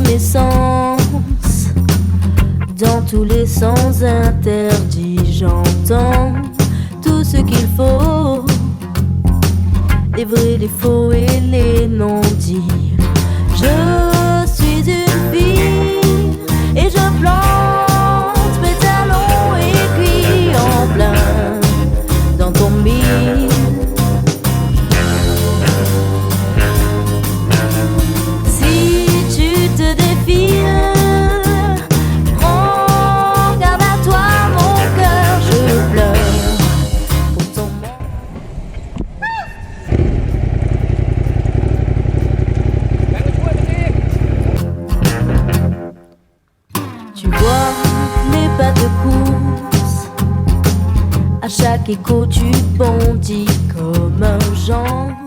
de mes sens. Dans tous les sens interdits, j'entends tout ce qu'il faut, les vrais, les faux et les non-dits. Je suis une fille et je plante mes talons aiguilles en plein dans ton mille. Si tu te défiles, prends garde à toi mon cœur, je pleure pour ton Tu vois mes pas de course, à chaque écho tu bondis comme un genre.